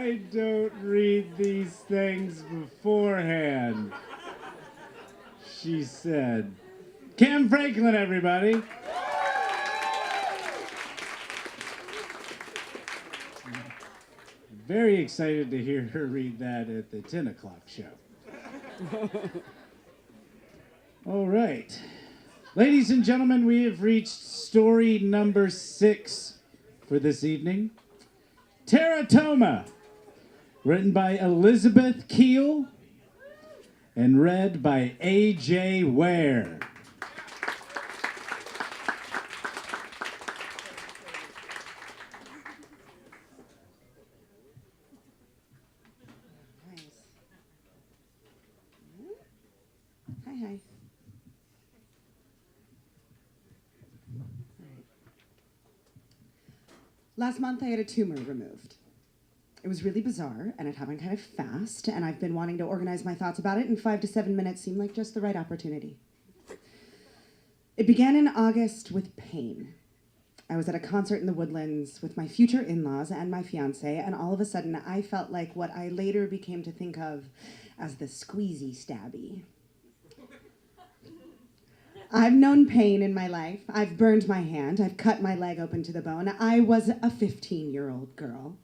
I don't read these things beforehand, she said. Cam Franklin, everybody. Very excited to hear her read that at the 10 o'clock show. All right. Ladies and gentlemen, we have reached story number 6 for this evening. Teratoma, written by Elizabeth Keel and read by A.J. Ware. Hi. Last month I had a tumor removed. It was really bizarre, and it happened kind of fast, and I've been wanting to organize my thoughts about it, and 5 to 7 minutes seemed like just the right opportunity. It began in August with pain. I was at a concert in the Woodlands with my future in-laws and my fiance, and all of a sudden I felt like what I later became to think of as the squeezy stabby. I've known pain in my life. I've burned my hand. I've cut my leg open to the bone. I was a 15-year-old girl.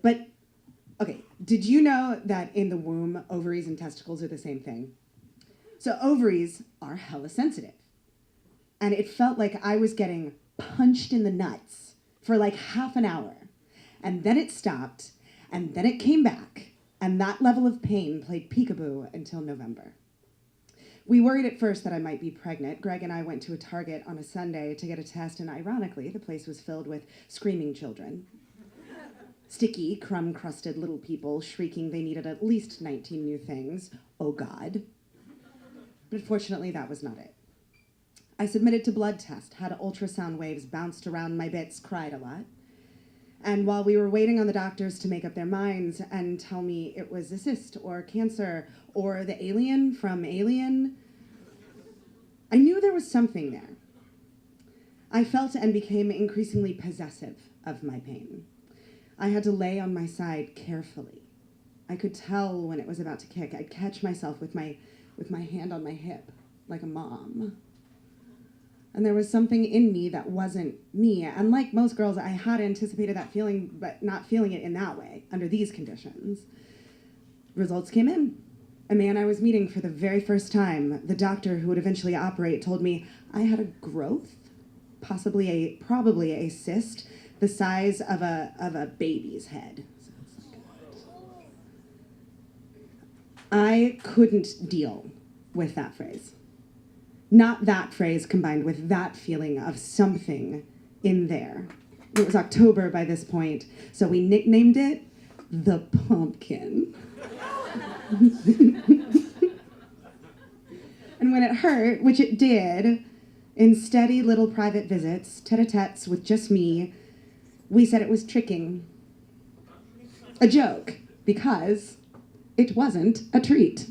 But, okay, did you know that in the womb, ovaries and testicles are the same thing? So ovaries are hella sensitive. And it felt like I was getting punched in the nuts for like half an hour. And then it stopped, and then it came back. And that level of pain played peekaboo until November. We worried at first that I might be pregnant. Greg and I went to a Target on a Sunday to get a test, and ironically, the place was filled with screaming children. Sticky, crumb-crusted little people shrieking they needed at least 19 new things. Oh, God. But fortunately, that was not it. I submitted to blood test, had ultrasound waves bounced around my bits, cried a lot. And while we were waiting on the doctors to make up their minds and tell me it was a cyst or cancer or the alien from Alien, I knew there was something there. I felt and became increasingly possessive of my pain. I had to lay on my side carefully. I could tell when it was about to kick. I'd catch myself with my hand on my hip, like a mom. And there was something in me that wasn't me. And like most girls, I had anticipated that feeling, but not feeling it in that way, under these conditions. Results came in. A man I was meeting for the very first time, the doctor who would eventually operate, told me I had a growth, probably a cyst, the size of a baby's head. I couldn't deal with that phrase. Not that phrase combined with that feeling of something in there. It was October by this point, so we nicknamed it the pumpkin. And when it hurt, which it did, in steady little private visits, tete-a-tetes with just me, we said it was tricking. A joke, because it wasn't a treat.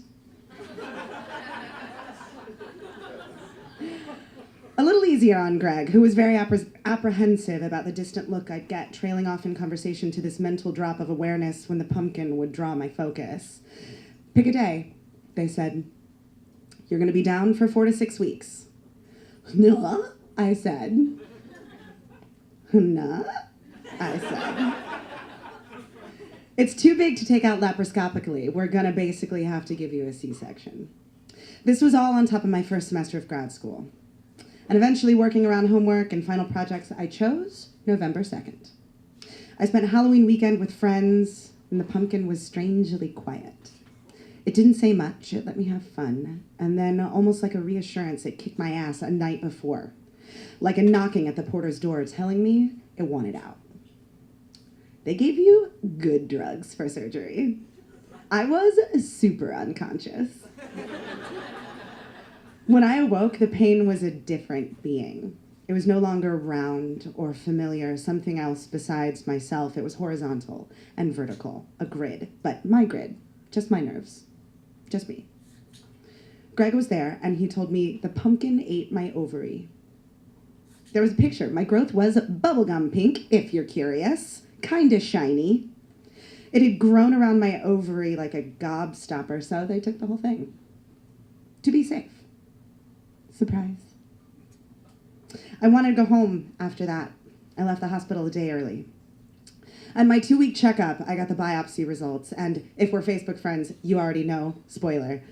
A little easier on Greg, who was very apprehensive about the distant look I'd get trailing off in conversation to this mental drop of awareness when the pumpkin would draw my focus. Pick a day, they said. You're going to be down for 4 to 6 weeks. No, I said. No, I said. It's too big to take out laparoscopically. We're going to basically have to give you a C-section. This was all on top of my first semester of grad school. And eventually, working around homework and final projects, I chose November 2nd. I spent Halloween weekend with friends, and the pumpkin was strangely quiet. It didn't say much, it let me have fun, and then, almost like a reassurance, it kicked my ass a night before, like a knocking at the porter's door telling me it wanted out. They gave you good drugs for surgery. I was super unconscious. When I awoke, the pain was a different being. It was no longer round or familiar, something else besides myself. It was horizontal and vertical, a grid, but my grid, just my nerves, just me. Greg was there, and he told me the pumpkin ate my ovary. There was a picture. My growth was bubblegum pink, if you're curious. kinda shiny. It had grown around my ovary like a gobstopper, so they took the whole thing. To be safe. Surprise. I wanted to go home after that. I left the hospital a day early. At my 2-week checkup, I got the biopsy results, and if we're Facebook friends, you already know, spoiler.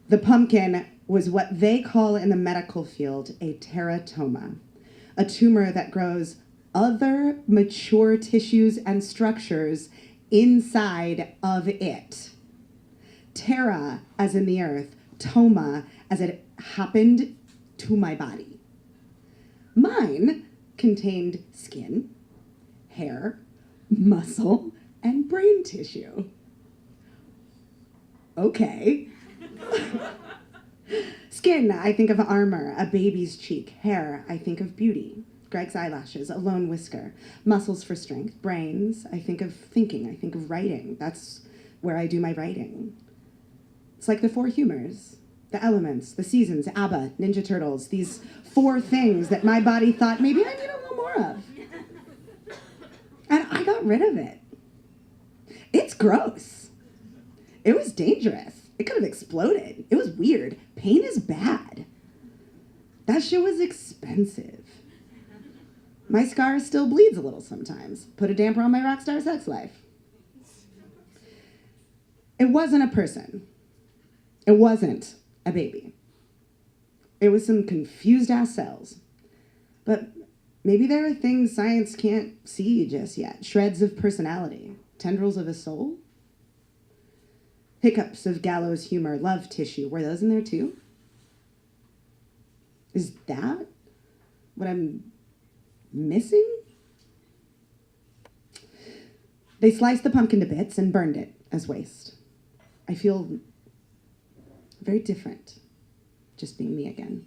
The pumpkin was what they call in the medical field a teratoma, a tumor that grows other mature tissues and structures inside of it. Terra, as in the earth, toma, as it happened to my body. Mine contained skin, hair, muscle, and brain tissue. Okay. Skin, I think of armor, a baby's cheek. Hair, I think of beauty. Greg's eyelashes, a lone whisker. Muscles for strength. Brains, I think of thinking. I think of writing. That's where I do my writing. It's like the 4 humors, the elements, the seasons, ABBA, Ninja Turtles, these 4 things that my body thought maybe I need a little more of. And I got rid of it. It's gross. It was dangerous. It could have exploded. It was weird. Pain is bad. That shit was expensive. My scar still bleeds a little sometimes. Put a damper on my rock star sex life. It wasn't a person. It wasn't a baby. It was some confused ass cells. But maybe there are things science can't see just yet. Shreds of personality. Tendrils of a soul. Hiccups of gallows humor. Love tissue. Were those in there too? Is that what I'm missing? They sliced the pumpkin to bits and burned it as waste. I feel very different just being me again.